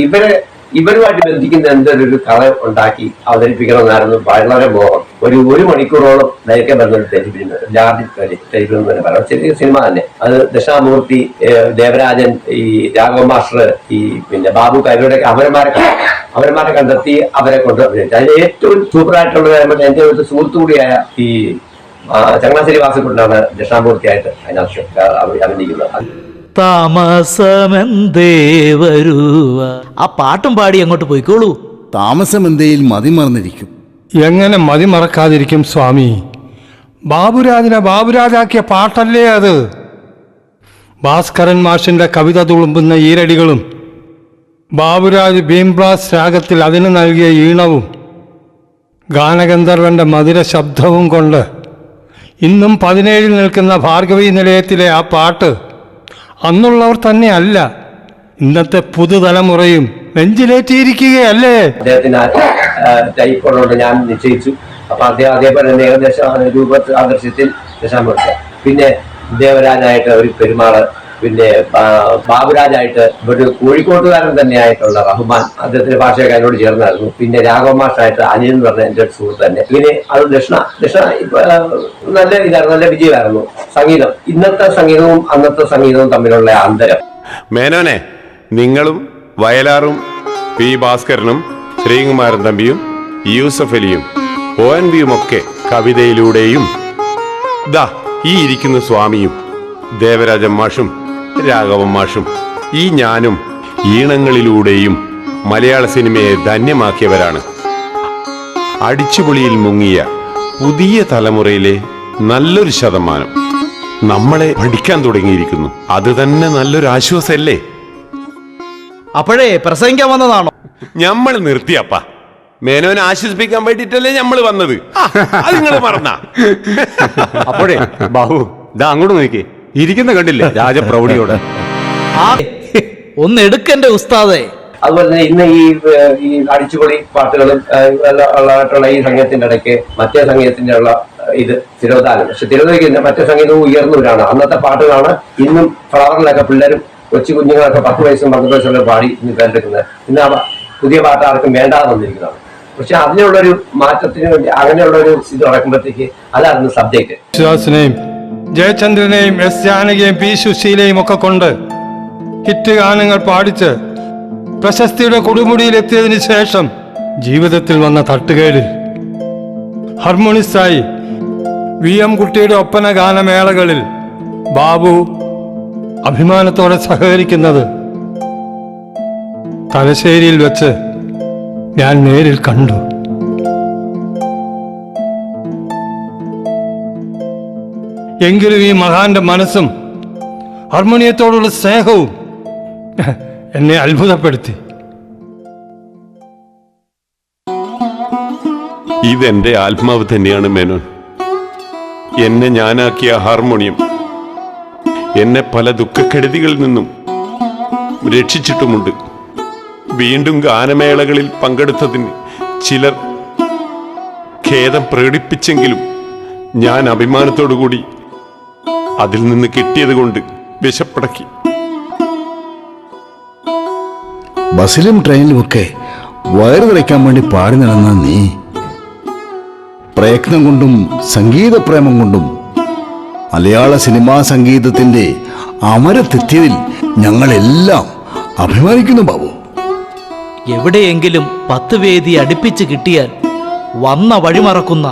ഇവരുമായിട്ട് ബന്ധിക്കുന്ന എന്തൊരു കഥ ഉണ്ടാക്കി അവതരിപ്പിക്കണമെന്നായിരുന്നു വളരെ മോഹം. ഒരു മണിക്കൂറോളം ദൈർഘ്യം വരുന്ന ഒരു ടെലിഫിലിം, ലാർജ് ടെലിഫിലിം തന്നെ പറയാം, ചെറിയ സിനിമ തന്നെ. അത് ദക്ഷിണാമൂർത്തി, ദേവരാജൻ, ഈ രാഘവ മാസ്റ്റർ, ഈ പിന്നെ ബാബുക്ക ഇവരുടെയൊക്കെ അവന്മാരെ കണ്ടെത്തി അവരെ കൊണ്ട് അഭിനയിച്ചു. അതിൽ ഏറ്റവും സൂപ്പറായിട്ടുള്ള എന്റെ ഒരു സുഹൃത്തു കൂടിയായ ഈ ചങ്ങനാശ്ശേരി വാസിക്കൊണ്ടാണ് ദക്ഷിണാമൂർത്തിയായിട്ട് അതിനകത്ത് അഭിനയിക്കുന്നത്. താമസമെന്തേ വരുവ. ആ പാട്ടും പാടി അങ്ങോട്ട് പോയിക്കോളൂ. താമസമെന്തയിൽ മതിമറന്നിരിക്കും. എങ്ങനെ മതിമറക്കാതിരിക്കും സ്വാമി? ബാബുരാജിനെ ബാബുരാജാക്കിയ പാട്ടല്ലേ അത്? ഭാസ്കരൻ മാഷിന്റെ കവിത തുളുമ്പുന്ന ഈരടികളും ബാബുരാജ് ഭീംബ്ലാസ് രാഗത്തിൽ അതിന് നൽകിയ ഈണവും ഗാനഗന്ധർവന്റെ മധുര ശബ്ദവും കൊണ്ട് ഇന്നും 17 നിൽക്കുന്ന ഭാർഗവി നിലയത്തിലെ ആ പാട്ട് അന്നുള്ളവർ തന്നെയല്ല, ഇന്നത്തെ പുതുതലമുറയും നെഞ്ചിലേറ്റിയിരിക്കുകയല്ലേ? അദ്ദേഹത്തിന് ടൈപ്പോടുകൊണ്ട് ഞാൻ നിശ്ചയിച്ചു. അപ്പൊ അതേപോലെ തന്നെ ഏകദേശം ആദർശത്തിൽ ദശാമൂർത്തി, പിന്നെ ദേവരാജായിട്ട് ഒരു പെരുമാള്, പിന്നെ ബാബുരാജായിട്ട് ഒരു കോഴിക്കോട്ടുകാരൻ തന്നെയായിട്ടുള്ള റഹ്മാൻ, അദ്ദേഹത്തിന്റെ ഭാഷയൊക്കെ അതിനോട് ചേർന്നായിരുന്നു. പിന്നെ രാഘവ മാഷായിട്ട് അനിൽ എന്ന് പറഞ്ഞ എന്റെ സുഹൃത്ത് തന്നെ. ഇങ്ങനെ അത് ദക്ഷിണ നല്ല ഇതായിരുന്നു, നല്ല വിജയമായിരുന്നു. സംഗീതം, ഇന്നത്തെ സംഗീതവും അന്നത്തെ സംഗീതവും തമ്മിലുള്ള അന്തരം. മേനോനെ, നിങ്ങളും വയലാറും പി ഭാസ്കരനും ശ്രീകുമാരൻ തമ്പിയും യൂസഫ് അലിയും ONVയും ഒക്കെ കവിതയിലൂടെയും ദാ ഈ ഇരിക്കുന്ന സ്വാമിയും ദേവരാജൻ മാഷും രാഘവൻ മാഷും ഈ ഞാനും ഈണങ്ങളിലൂടെയും മലയാള സിനിമയെ ധന്യമാക്കിയവരാണ്. അടിച്ചുപൊളിയിൽ മുങ്ങിയ പുതിയ തലമുറയിലെ നല്ലൊരു ശതമാനം നമ്മളെ പഠിക്കാൻ തുടങ്ങിയിരിക്കുന്നു. അത് തന്നെ നല്ലൊരു ആശ്വാസമല്ലേ? അപ്പോഴേ പ്രസംഗിക്കാൻ വന്നതാണോ? നമ്മൾ നിർത്തിയപ്പ മേനോനെ ആശ്വസിപ്പിക്കാൻ വേണ്ടിട്ടല്ലേ നമ്മൾ വന്നത്. അത് നിങ്ങൾ മറന്ന. അപ്പോഴേ ബാബു ഇതാ അങ്ങോട്ട് നോക്കി ഇരിക്കുന്ന കണ്ടില്ലേ രാജപ്രൗഢിയോടെ. ഒന്ന് എടുക്കന്റെ ഉസ്താദേ. അതുപോലെ തന്നെ ഇന്ന് ഈ അടിച്ചുപൊളി പാട്ടുകളും ഉള്ളതായിട്ടുള്ള ഈ സംഗീതത്തിന്റെ ഇടയ്ക്ക് മറ്റേ സംഗീതത്തിന്റെ ഉള്ള ഇത് തിരോധാനം. പക്ഷെ തിരോധനിക്കുന്ന മറ്റേ സംഗീതവും ഉയർന്നവരാണ്. അന്നത്തെ പാട്ടുകളാണ് ഇന്നും ഫ്ലവറിലൊക്കെ പിള്ളേരും കൊച്ചു കുഞ്ഞുങ്ങളൊക്കെ 10 വയസ്സും 12 വയസ്സുള്ള പാടി ഇന്ന് പേരെടുക്കുന്നത്. ഇന്ന് പുതിയ പാട്ട് ആർക്കും വേണ്ടാതെ വന്നിരിക്കുന്നതാണ്. പക്ഷെ അതിനുള്ളൊരു മാറ്റത്തിന് വേണ്ടി അങ്ങനെയുള്ളൊരു ഇത് നടക്കുമ്പോഴത്തേക്ക് അതായിരുന്നു സബ്ജക്ട്. ശിവദാസിനെയും ജയചന്ദ്രനെയും എസ് ജാനകിയെയും പി സുശീലയും ഒക്കെ കൊണ്ട് ഹിറ്റ് ഗാനങ്ങൾ പാടിച്ച് പ്രശസ്തിയുടെ കൊടുമുടിയിലെത്തിയതിനു ശേഷം ജീവിതത്തിൽ വന്ന തട്ടുകേടിൽ ഹാർമോണിസ്റ്റായി VM കുട്ടിയുടെ ഒപ്പന ഗാനമേളകളിൽ ബാബു അഭിമാനത്തോടെ സഹകരിക്കുന്നത് തലശ്ശേരിയിൽ വെച്ച് ഞാൻ നേരിൽ കണ്ടു. എങ്കിലും ഈ മഹാന്റെ മനസ്സും ഹാർമോണിയത്തോടുള്ള സ്നേഹവും എന്നെ അത്ഭുതപ്പെടുത്തി. ഇതെന്റെ ആത്മാവ് തന്നെയാണ് മേനോൻ. എന്നെ ഞാനാക്കിയ ഹാർമോണിയം എന്നെ പല ദുഃഖക്കെടുതികളിൽ നിന്നും രക്ഷിച്ചിട്ടുമുണ്ട്. വീണ്ടും ഗാനമേളകളിൽ പങ്കെടുത്തതിന് ചിലർ ഖേദം പ്രകടിപ്പിച്ചെങ്കിലും ഞാൻ അഭിമാനത്തോടുകൂടി അതിൽ നിന്ന് കിട്ടിയത് കൊണ്ട് വിശപ്പടക്കി. ബസ്സിലും ട്രെയിനിലുമൊക്കെ വയറ് നിറയ്ക്കാൻ വേണ്ടി പാടി നടന്ന നീ പ്രയത്നം കൊണ്ടും സംഗീതപ്രേമം കൊണ്ടും മലയാള സിനിമാ സംഗീതത്തിന്റെ അമരത്തെത്തിയതിൽ ഞങ്ങളെല്ലാം അഭിമാനിക്കുന്നു ബാബു. എവിടെയെങ്കിലും 10 വേദി അടുപ്പിച്ച് കിട്ടിയാൽ വന്ന വഴിമറക്കുന്ന,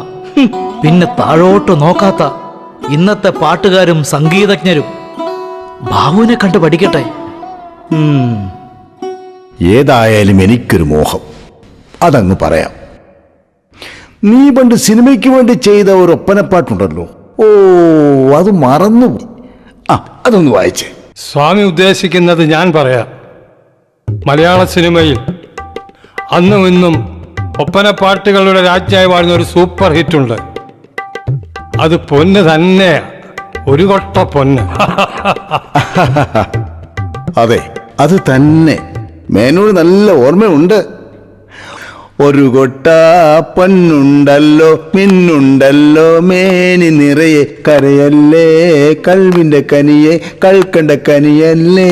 പിന്നെ താഴോട്ട് നോക്കാത്ത ഇന്നത്തെ പാട്ടുകാരും സംഗീതജ്ഞരും ബാബുവിനെ കണ്ട് പഠിക്കട്ടെ. ഏതായാലും എനിക്കൊരു മോഹം, അതങ്ങ് പറയാം. നീ പണ്ട് സിനിമയ്ക്ക് വേണ്ടി ചെയ്ത ഒരു ഒപ്പനപ്പാട്ടുണ്ടല്ലോ, ഓ അത് മറന്നു. അതൊന്ന് വായിച്ചേ. സ്വാമി ഉദ്ദേശിക്കുന്നത് ഞാൻ പറയാം. മലയാള സിനിമയിൽ അന്നും ഇന്നും ഒപ്പനപ്പാട്ടുകളുടെ രാജ്ഞിയായി വാഴുന്ന ഒരു സൂപ്പർ ഹിറ്റുണ്ട്. അത് പൊന്ന് തന്നെ, ഒരു കൊട്ട പൊന്ന്. അതെ, അത് തന്നെ. മേനോന് നല്ല ഓർമ്മയുണ്ട്. ഒരു കൊട്ട പൊന്നുണ്ടല്ലോ, മിന്നുണ്ടല്ലോ, മേനി നിറയെ, കരയല്ലേ കൽവിന്റെ കനിയെ, കൽക്കണ്ട കനിയല്ലേ.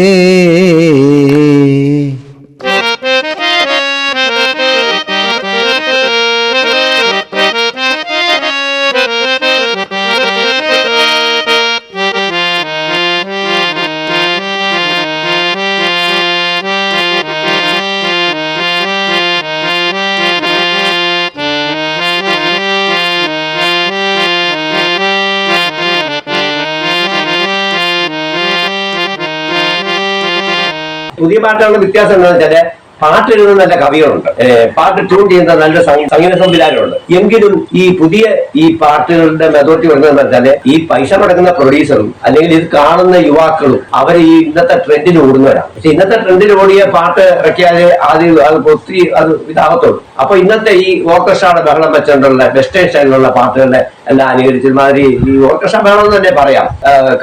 പുതിയ പാട്ടുകളുടെ വ്യത്യാസം എന്താണെന്ന് വെച്ചാല് പാട്ട് എഴുതുന്ന നല്ല കവികളുണ്ട്, പാട്ട് ട്യൂൺ ചെയ്യുന്ന നല്ല സംഗീത സംവിധാനമുണ്ട്. എങ്കിലും ഈ പുതിയ ഈ പാട്ടുകളുടെ മെതോറിറ്റി വരുന്നതെന്ന് വെച്ചാല് ഈ പൈസ മുടക്കുന്ന പ്രൊഡ്യൂസറും അല്ലെങ്കിൽ ഇത് കാണുന്ന യുവാക്കളും അവർ ഈ ഇന്നത്തെ ട്രെൻഡിൽ ഓടുന്നവരാണ്. പക്ഷെ ഇന്നത്തെ ട്രെൻഡിൽ ഓടിയ പാട്ട് ഇറക്കിയാല് ആദ്യം അത് ഒത്തിരി അത് ഇതാകത്തുള്ളൂ. അപ്പൊ ഇന്നത്തെ ഈ ഓർക്കസ്ട്രയുടെ ബഹളം വെച്ചുകൊണ്ടുള്ള വെസ്റ്റേൺ സ്റ്റൈലിലുള്ള പാട്ടുകളുടെ എല്ലാം അനുകരിച്ചമാതിരി ഈ ഓർക്കസ്ട്ര ബഹളം എന്ന് തന്നെ പറയാം.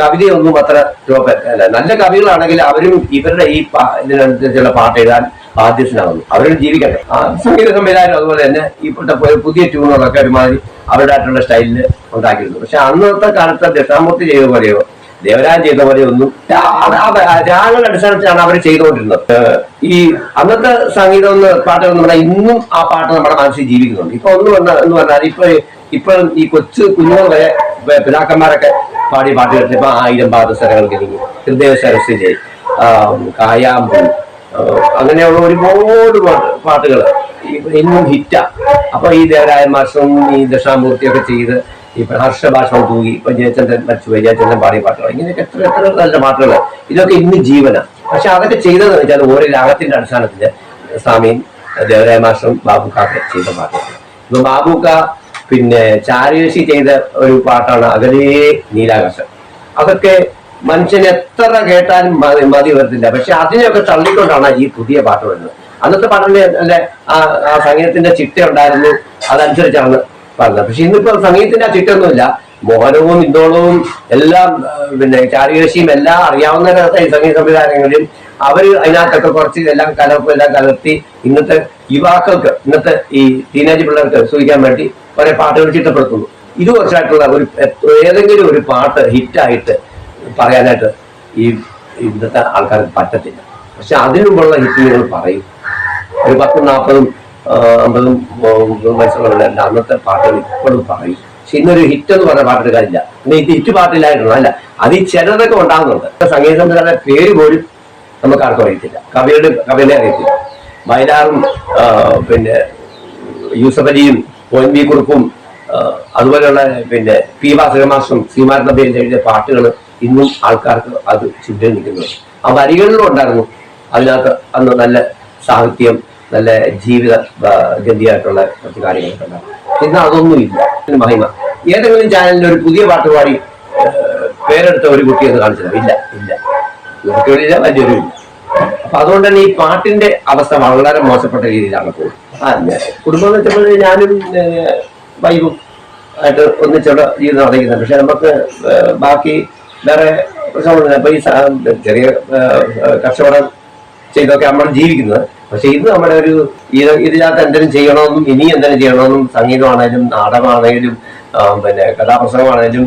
കവിതയൊന്നും അത്ര അല്ല. നല്ല കവികളാണെങ്കിൽ അവരും ഇവരുടെ ഈ ഇതിനനുസരിച്ചുള്ള പാട്ട് എഴുതാൻ ബാധ്യസ്ഥനാകുന്നു. അവരും ജീവിക്കട്ടെ. സംഗീത സംവിധാനം അതുപോലെ തന്നെ ഇപ്പോഴത്തെ പുതിയ ട്യൂണുകളൊക്കെ ഒരുമാതിരി അവരുടേതായിട്ടുള്ള സ്റ്റൈലിൽ ഉണ്ടാക്കിയിരുന്നു. പക്ഷെ അന്നത്തെ കാലത്ത് ദക്ഷിണാമൂർത്തി ചെയ്ത പോലെയോ ദേവരാജൻ ചെയ്ത പോലെയോ ഒന്നും രാഗങ്ങളുടെ അടിസ്ഥാനത്തിലാണ് അവർ ചെയ്തുകൊണ്ടിരുന്നത്. ഈ അന്നത്തെ സംഗീതം പാട്ടുകൾ എന്ന് പറഞ്ഞാൽ ഇന്നും ആ പാട്ട് നമ്മുടെ മനസ്സിൽ ജീവിക്കുന്നുണ്ട്. ഇപ്പൊ എന്ന് പറഞ്ഞാൽ ഇപ്പൊ ഈ കൊച്ചു കുഞ്ഞുങ്ങൾ വരെ പിതാക്കന്മാരൊക്കെ പാടിയ പാട്ടുകൾ ഇപ്പൊ 1000 പാദസരങ്ങൾ കഴിഞ്ഞു, ഹൃദയ സരസിലെ, കായാമ്പൂ, അങ്ങനെയുള്ള ഒരുപാട് പാട്ടുകൾ ഇന്നും ഹിറ്റാ. അപ്പൊ ഈ ദേവരായ മാഷും ഈ ദക്ഷിണാമൂർത്തിയൊക്കെ ചെയ്ത് ഇപ്പൊ ഹർഷഭാഷണം തൂകി, ഇപ്പൊ ജയചന്ദ്രൻ മരിച്ചുപോയി, ജയചന്ദ്രൻ പാടിയ പാട്ടുകൾ, ഇങ്ങനെയൊക്കെ എത്ര നല്ല പാട്ടുകൾ ഇതൊക്കെ ഇന്ന് ജീവനാണ്. പക്ഷെ അതൊക്കെ ചെയ്തതെന്ന് വെച്ചാൽ ഓരോ രാഗത്തിന്റെ അടിസ്ഥാനത്തില് സ്വാമിയും ദേവരായ മാഷും ബാബുക്കാക്കെ ചെയ്ത പാട്ടുകൾ. ഇപ്പൊ ബാബുക്ക പിന്നെ ചാരുകേശി ചെയ്ത ഒരു പാട്ടാണ് അകലേ നീലാകാശം. അതൊക്കെ മനുഷ്യന് എത്ര കേട്ടാലും മതി വരത്തില്ല. പക്ഷെ അതിനെയൊക്കെ തള്ളിക്കൊണ്ടാണ് ഈ പുതിയ പാട്ട് വരുന്നത്. അന്നത്തെ പാട്ടിന്റെ അല്ലെ ആ സംഗീതത്തിന്റെ ചിട്ട ഉണ്ടായിരുന്നു, അതനുസരിച്ചാണ് പറഞ്ഞത്. പക്ഷെ ഇന്നിപ്പോ സംഗീതത്തിന്റെ ആ ചിട്ടൊന്നുമില്ല. മോഹനവും ഇന്തോളവും എല്ലാം പിന്നെ ചാരുകേശിയും എല്ലാം അറിയാവുന്ന സംഗീത സംവിധാനങ്ങളിലും അവര് അതിനകത്തൊക്കെ കുറച്ച് എല്ലാം കലർത്തി ഇന്നത്തെ യുവാക്കൾക്ക്, ഇന്നത്തെ ഈ ടീനേജ് പിള്ളേർക്ക് സൂചിക്കാൻ വേണ്ടി കുറെ പാട്ടുകൾ ചിട്ടപ്പെടുത്തുന്നു. ഇത് കുറച്ചായിട്ടുള്ള ഏതെങ്കിലും ഒരു പാട്ട് ഹിറ്റായിട്ട് പറയാനായിട്ട് ഈ ഇന്നത്തെ ആൾക്കാർക്ക് പറ്റത്തില്ല. പക്ഷെ അതിനു മുമ്പുള്ള ഹിറ്റ് നിങ്ങൾ പറയും. ഒരു 10, 40, 50 വയസ്സുള്ള അന്നത്തെ പാട്ടുകൾ ഇപ്പോഴും പറയും. പക്ഷെ ഇന്നൊരു ഹിറ്റ് എന്ന് പറഞ്ഞ പാട്ടിട്ട് കാര്യമില്ല. പിന്നെ ഇത് ഹിറ്റ് പാട്ടില്ലായിട്ടുള്ള അല്ല, അത് ഈ ചിലതൊക്കെ ഉണ്ടാകുന്നുണ്ട്. സംഗീത സംവിധാനങ്ങളുടെ പേര് പോലും നമുക്ക് ആർക്കും അറിയത്തില്ല, കവികളെ അറിയത്തില്ല. വയലാറും പിന്നെ യൂസഫ് അലിയും ONV കുറുപ്പും അതുപോലെയുള്ള പിന്നെ പി വാസകമാസും ശ്രീമാൻ നബിയിൽ എഴുതിയ പാട്ടുകൾ ഇന്നും ആൾക്കാർക്ക് അത് ചിന്തയിൽ നിൽക്കുന്നത്. ആ വരികളിലും ഉണ്ടായിരുന്നു അതിനകത്ത് അന്ന് നല്ല സാഹിത്യം, നല്ല ജീവിത ഗന്ധിയായിട്ടുള്ള കുറച്ച് കാര്യങ്ങളൊക്കെ ഉണ്ടാകും. ഇന്ന് അതൊന്നുമില്ല. മഹിമ ഏതെങ്കിലും ചാനലിൽ ഒരു പുതിയ പാട്ട് പാടി പേരെടുത്ത ഒരു കുട്ടി എന്ന് കാണിച്ചത് ഇല്ല. കുട്ടികളില്ല, വലിയൊരു ഇല്ല. അപ്പൊ അതുകൊണ്ട് തന്നെ ഈ പാട്ടിന്റെ അവസ്ഥ വളരെ മോശപ്പെട്ട രീതിയിലാണ് പോകുന്നത്. കുടുംബം എന്ന് വെച്ചപ്പോൾ ഞാനും വൈബും ആയിട്ട് ഒന്നിച്ചുള്ള ജീവിതം അറിയിക്കുന്നുണ്ട്. പക്ഷെ നമുക്ക് ബാക്കി വേറെ പ്രശ്നമൊന്നുമില്ല. അപ്പൊ ഈ ചെറിയ കച്ചവടം ചെയ്തൊക്കെ നമ്മൾ ജീവിക്കുന്നത്. പക്ഷെ ഇത് നമ്മുടെ ഒരു ഇതിനകത്ത് എന്തെങ്കിലും ചെയ്യണമെന്നും ഇനി എന്തെങ്കിലും ചെയ്യണമെന്നും സംഗീതമാണേലും നാടകമാണേലും പിന്നെ കഥാപ്രസംഗമാണേലും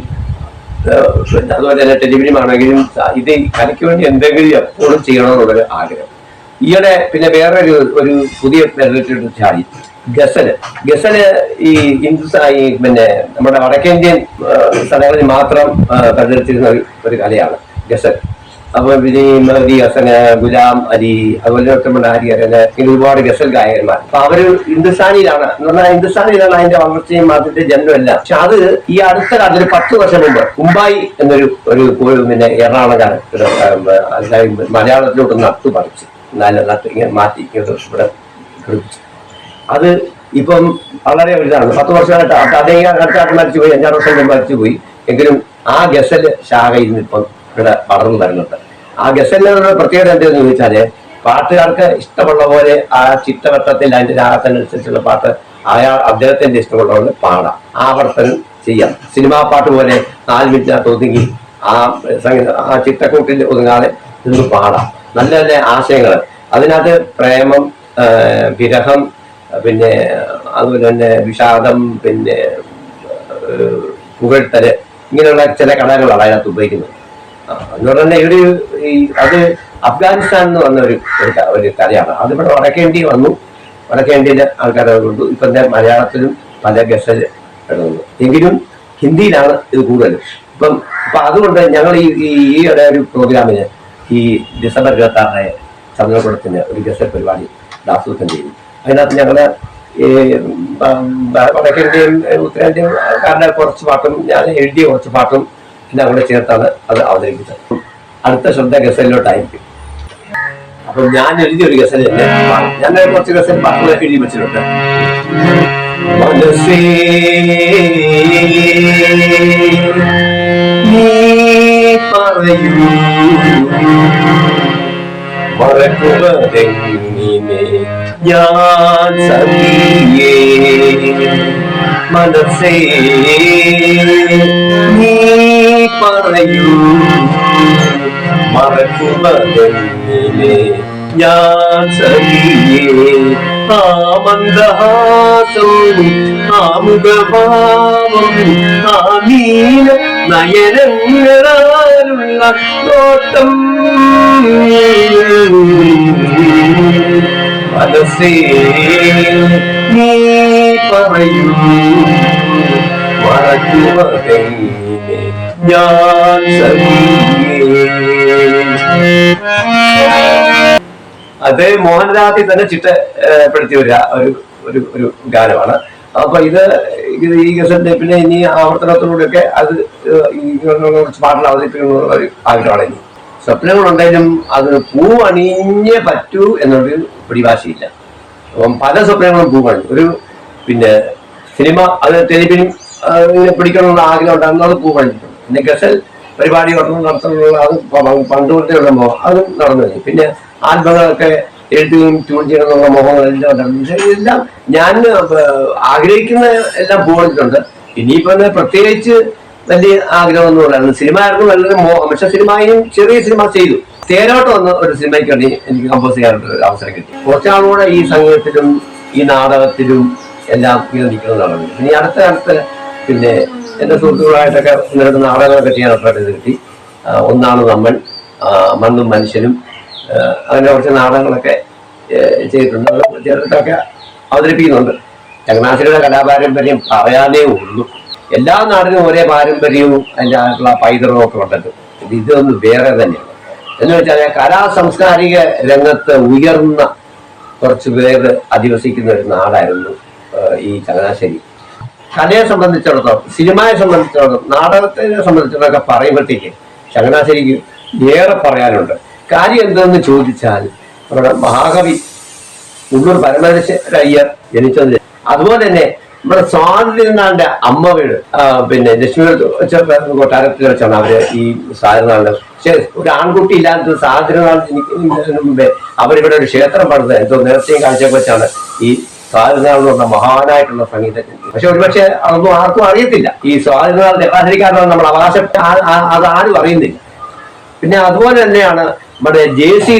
അതുപോലെ തന്നെ ടെലിവിഷൻ ആണെങ്കിലും ഇത് കലയ്ക്ക് വേണ്ടി എന്തെങ്കിലും എപ്പോഴും ചെയ്യണമെന്നുള്ളൊരു ആഗ്രഹം. ഈയിടെ പിന്നെ വേറെ ഒരു പുതിയ ചാടി ഗസല് ഈ പിന്നെ നമ്മുടെ വടക്കേന്ത്യൻ സ്ഥലങ്ങളിൽ മാത്രം പ്രചരിച്ചിരുന്ന ഒരു കലയാണ് ഗസൽ. അപ്പൊ പിന്നെ മെഹദി ഹസൻ, ഗുലാം അലി, അതുപോലെ ഹരി ഹസൻ, ഇങ്ങനെ ഒരുപാട് ഗസൽ ഗായകന്മാർ. അപ്പൊ അവര് ഹിന്ദുസ്ഥാനിയിലാണ് എന്ന് പറഞ്ഞാൽ ഹിന്ദുസ്ഥാനിയിലാണ് അതിന്റെ വളർച്ചയും അതിന്റെ ജന്മമെല്ലാം. പക്ഷെ അത് ഈ അടുത്ത കാലത്ത് ഒരു 10 വർഷം മുമ്പ് മുംബൈ എന്നൊരു പിന്നെ എറണാകുളം മലയാളത്തിലോട്ട് നട്ടു പറിച്ച് ഇങ്ങനെ മാറ്റി ഇവിടെ ഘടിപ്പിച്ചു. അത് ഇപ്പം വളരെ വലുതാണ്. 10 വർഷമായിട്ട് അദ്ദേഹം അടുത്തായിട്ട് മരിച്ചുപോയി, 5-6 വർഷം മുമ്പ് മരിച്ചുപോയി. എങ്കിലും ആ ഗസൽ ശാഖയിൽ നിന്ന് ഇപ്പം ഇവിടെ വളർന്നു വരുന്നുണ്ട്. ആ ഗസലിനുള്ള പ്രത്യേകത എന്തെന്ന് ചോദിച്ചാല് പാട്ടുകാർക്ക് ഇഷ്ടമുള്ള പോലെ ആ ചിട്ടവട്ടത്തിൽ അതിന്റെ രാഗത്തിനനുസരിച്ചുള്ള പാട്ട് അദ്ദേഹത്തിന്റെ ഇഷ്ടമുള്ള പോലെ പാടാം, ആവർത്തനം ചെയ്യാം. സിനിമാ പാട്ട് പോലെ 4 മിനിറ്റിനകത്ത് ഒതുങ്ങി ആ ചിട്ടക്കൂട്ടിൽ ഒതുങ്ങാതെ നിന്ന് പാടാം. നല്ല നല്ല ആശയങ്ങൾ അതിനകത്ത് പ്രേമം, വിരഹം, പിന്നെ അതുപോലെ തന്നെ വിഷാദം, പിന്നെ പുകഴ്ത്തല്, ഇങ്ങനെയുള്ള ചില ഘടകങ്ങളാണ് അതിനകത്ത് ഉപയോഗിക്കുന്നത്. അതുപോലെ തന്നെ അത് അഫ്ഗാനിസ്ഥാനിൽ നിന്ന് വന്ന ഒരു കഥയാണ്. അതിവിടെ വടക്കേണ്ടി വന്നു, വടക്കേണ്ടിയിലെ ആൾക്കാരെ കൊണ്ടു. ഇപ്പൊ മലയാളത്തിലും പല ഗസൽ ഇടുന്നു, എങ്കിലും ഹിന്ദിയിലാണ് ഇത് കൂടുതലും. ഇപ്പൊ അതുകൊണ്ട് ഞങ്ങൾ ഈയിടെ ഒരു പ്രോഗ്രാമിന് ഈ ഡിസംബർ 26 ചന്ദ്രകുളത്തിന് ഒരു ഗസൽ പരിപാടി ആസൂത്രണം ചെയ്തു. അതിനകത്ത് ഞങ്ങള് വടക്കേന്ത്യയും ഉത്തരേന്ത്യക്കാരുടെ കുറച്ച് പാട്ടും ഞാൻ എഴുതിയ കുറച്ച് പാട്ടും എല്ലാം കൂടെ ചേർത്താണ് അത് അവതരിപ്പിച്ചത്. അടുത്ത ശ്രദ്ധ ഗസലിലോട്ടായിരിക്കും. അപ്പൊ ഞാൻ എഴുതിയ ഒരു ഗസൽ തന്നെ ഞാൻ കുറച്ച് ഗസൽ പാട്ടുകളൊക്കെ എഴുതി വെച്ചിട്ടുണ്ട്. മനസ്സേ നീ പറയൂ മറക്കുവതെങ്ങിനെ ഞാൻ സഖിയേ, മനസ്സേ നീ പറയൂ മറക്കുവതെങ്ങിനെ ഞാൻ സഖിയേ. ആ മന്ദഹാസം, ആ മുഖഭാവം, ആ നീല നയനങ്ങളാലുള്ള നോട്ടം, മനസ്സേ നീ പറയൂ മറക്കുവതെങ്ങിനെ ഞാൻ സഖിയേ. അത് മോഹൻലാലിൽ തന്നെ ചിട്ടപ്പെടുത്തിയ ഒരു ഗാനമാണ്. അപ്പൊ ഇത് ഈ ഗസലിന്റെ പിന്നെ ഇനി ആവർത്തനത്തിലൂടെയൊക്കെ അത് കുറച്ച് പാട്ടുകൾ അവതരിപ്പിക്കുന്ന ഒരു ആഗ്രഹമാണ്. ഇനി സ്വപ്നങ്ങളുണ്ടെങ്കിലും അത് പൂ അണിഞ്ഞേ പറ്റൂ എന്നൊരു പിടിവാശിയില്ല. അപ്പം പല സ്വപ്നങ്ങളും പൂ അണിഞ്ഞു. പിന്നെ സിനിമ അത് ടെലിഫിലിം പിടിക്കണമെന്നുള്ള ആഗ്രഹം ഉണ്ടാകുന്നത് അത് പൂ അണിഞ്ഞിട്ടുണ്ട്. പിന്നെ ഗസൽ പരിപാടി നടത്തുന്നുള്ള അത് പണ്ടുകൊണ്ടുള്ള മോഹം അതും നടന്നു കഴിഞ്ഞു. പിന്നെ ആൽബങ്ങളൊക്കെ എഴുതുകയും ട്യൂൺ ചെയ്യണമെന്നുള്ള മോഹങ്ങളെല്ലാം ഉണ്ടായിരുന്നു. ഇതെല്ലാം ഞാൻ ആഗ്രഹിക്കുന്ന എല്ലാം പോയിട്ടുണ്ട്. ഇനിയിപ്പോ പ്രത്യേകിച്ച് വലിയ ആഗ്രഹമൊന്നും ഉണ്ടായിരുന്നു. സിനിമ ആയിരുന്നു നല്ലൊരു മോഹം. പക്ഷെ സിനിമയും ചെറിയ സിനിമ ചെയ്തു. തേരോട്ട് വന്ന ഒരു സിനിമയ്ക്ക് വേണ്ടി എനിക്ക് കമ്പോസ് ചെയ്യാനുള്ള ഒരു അവസരം കിട്ടി. കുറച്ചാളുകൂടെ ഈ സംഗീതത്തിലും ഈ നാടകത്തിലും എല്ലാം ഇങ്ങനെ നിൽക്കുന്നതാണ്. ഇനി അടുത്ത കാലത്ത് പിന്നെ എന്റെ സുഹൃത്തുക്കളായിട്ടൊക്കെ ഇങ്ങനത്തെ നാടകങ്ങളൊക്കെ ചെയ്യാനായിട്ട് ഇത് കിട്ടി. ഒന്നാണ് നമ്മൾ, മണ്ണും മനുഷ്യനും, അങ്ങനെ കുറച്ച് നാടകങ്ങളൊക്കെ ചെയ്തിട്ടുണ്ട്. അത് ചേർത്തിട്ടൊക്കെ അവതരിപ്പിക്കുന്നുണ്ട്. ചങ്ങനാശ്ശേരിയുടെ കലാപാരമ്പര്യം പറയാനേ ഉള്ളൂ. എല്ലാ നാടിനും ഒരേ പാരമ്പര്യവും അതിൻ്റെ ആയിട്ടുള്ള പൈതൃകവും ഒക്കെ ഉണ്ടല്ലോ. ഇതൊന്നും വേറെ തന്നെയാണ്. എന്ന് വെച്ചാൽ കലാ സാംസ്കാരിക രംഗത്ത് ഉയർന്ന കുറച്ച് പേര് അധിവസിക്കുന്ന ഒരു നാടായിരുന്നു ഈ ചങ്ങനാശ്ശേരി. കലയെ സംബന്ധിച്ചിടത്തോളം, സിനിമയെ സംബന്ധിച്ചിടത്തോളം, നാടകത്തെ സംബന്ധിച്ചിടത്തോളം പറയുമ്പോഴത്തേക്ക് ചങ്ങനാശ്ശേരിക്ക് ഏറെ പറയാനുണ്ട്. കാര്യം എന്തെന്ന് ചോദിച്ചാൽ നമ്മുടെ മഹാകവി ഉള്ളൂർ പരമേശ്വരയ്യർ ജനിച്ചത്, അതുപോലെ തന്നെ നമ്മുടെ സ്വാതിനാളിന്റെ അമ്മ വീട് പിന്നെ ലക്ഷ്മി കൊട്ടാരത്തിൽ വെച്ചാണ് അവര് ഈ സ്വാതിനാളിന്റെ. പക്ഷെ ഒരു ആൺകുട്ടി ഇല്ലാത്ത സ്വാതിനാൾ ജനിക്കുന്നതിന് മുമ്പേ അവരിവിടെ ഒരു ക്ഷേത്രം പണിത് എന്തോ നേർച്ചയും കാഴ്ചയൊക്കെ വെച്ചാണ് ഈ സ്വാതിനാൾ എന്ന് പറഞ്ഞ മഹാനായിട്ടുള്ള സംഗീതജ്ഞൻ. പക്ഷെ ഒരുപക്ഷെ അതൊന്നും ആർക്കും അറിയത്തില്ല. ഈ സ്വാതിനാൾ ദേവാശ്രീക്കാരനാണ് നമ്മൾ അവകാശം, അത് ആരും അറിയുന്നില്ല. പിന്നെ അതുപോലെ തന്നെയാണ് നമ്മുടെ ജെ.സി.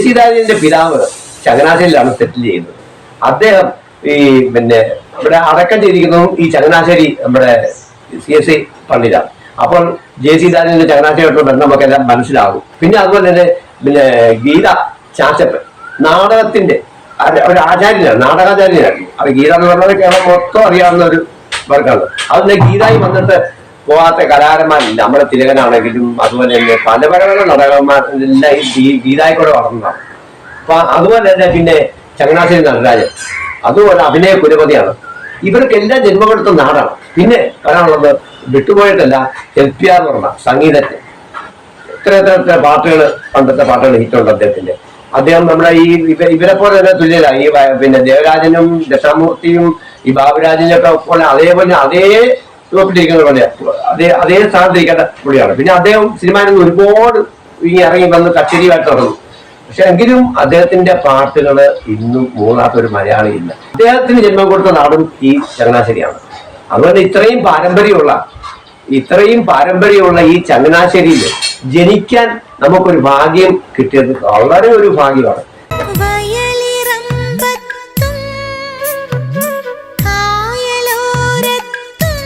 ദാനിയലിന്റെ പിതാവ് ചങ്ങനാശ്ശേരിയിലാണ് സെറ്റിൽ ചെയ്യുന്നത്. അദ്ദേഹം ഈ പിന്നെ ഇവിടെ അടക്കം ചെയ്തിരിക്കുന്നതും ഈ ചങ്ങനാശ്ശേരി നമ്മുടെ CSI പള്ളിയിലാണ്. അപ്പോൾ ജെ.സി. ദാനിയലിന്റെ ചങ്ങനാശ്ശേരിയായിട്ടുള്ള ബന്ധം നമുക്ക് എല്ലാം മനസ്സിലാകും. പിന്നെ അതുപോലെ തന്നെ പിന്നെ ഗീത ചാച്ചപ്പൻ നാടകത്തിന്റെ ഒരു ആചാര്യനാണ്, നാടകാചാര്യനായിരുന്നു. അത് ഗീത എന്ന് പറഞ്ഞത് കേരളം മൊത്തം അറിയാവുന്ന ഒരു വർക്കാണ്. അതിന്റെ ഗീതായി വന്നിട്ട് പോകാത്ത കലാകാരന്മാരില്ല. നമ്മുടെ തിലകനാണെങ്കിലും അതുപോലെ തന്നെ പല പല നാടകന്മാരെല്ലാം ഈ ഗീതായിക്കൂടെ വളർന്നതാണ്. അപ്പൊ അതുപോലെ തന്നെ പിന്നെ ചങ്ങനാശ്ശേരി നടരാജൻ അതുപോലെ അഭിനയ കുലപതിയാണ്. ഇവർക്കെല്ലാം ജന്മം കൊടുത്ത നാടാണ്. പിന്നെ പറയാനുള്ളത് വിട്ടുപോയിട്ടല്ല LPR എന്ന് പറഞ്ഞ സംഗീതജ്ഞൻ. എത്ര പാട്ടുകൾ, പണ്ടത്തെ പാട്ടുകൾ ഹിറ്റുണ്ട് അദ്ദേഹത്തിന്റെ. അദ്ദേഹം നമ്മുടെ ഇവരെ പോലെ തന്നെ തുല്യത. ഈ പിന്നെ ദേവരാജനും ദശാമൂർത്തിയും ഈ ബാബുരാജനും ഒക്കെ പോലെ അതേപോലെ അതേ ചുവപ്പിട്ടിരിക്കുന്ന പോലെ അതേ സ്ഥാനത്തിരിക്കേണ്ട പുള്ളിയാണ്. പിന്നെ അദ്ദേഹം സിനിമയിൽ നിന്ന് ഒരുപാട് ഇറങ്ങി വന്ന് കച്ചേരിയുമായിട്ട് നടന്നു. പക്ഷെ എങ്കിലും അദ്ദേഹത്തിന്റെ പാട്ടുകൾ ഇന്നും മൂന്നാത്ത ഒരു മലയാളിയില്ല. അദ്ദേഹത്തിന് ജന്മം കൊടുത്ത നാടും ഈ ചങ്ങനാശ്ശേരിയാണ്. അതുകൊണ്ട് ഇത്രയും പാരമ്പര്യമുള്ള ഈ ചങ്ങനാശ്ശേരിയിൽ ജനിക്കാൻ നമുക്കൊരു ഭാഗ്യം കിട്ടിയത് വളരെ ഒരു ഭാഗ്യമാണ്. വയലിറമ്പത്തും കായലോരത്തും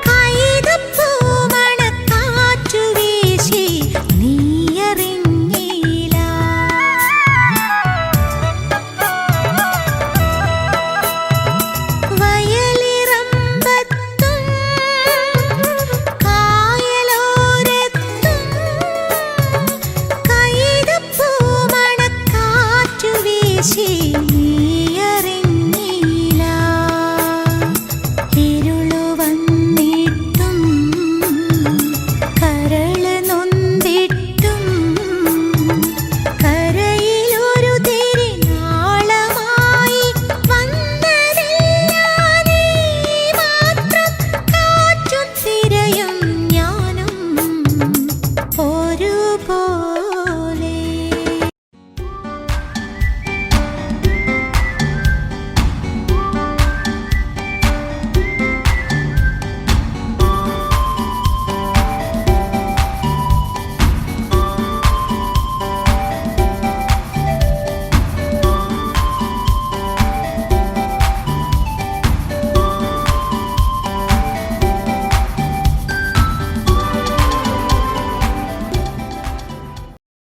കൈതപ്പൂ മണക്കാറ്റു വീശി നീയറിഞ്ഞില്ല. വയലിറമ്പത്തും കായലോരത്തും കൈതപ്പൂ മണക്കാറ്റു വീശി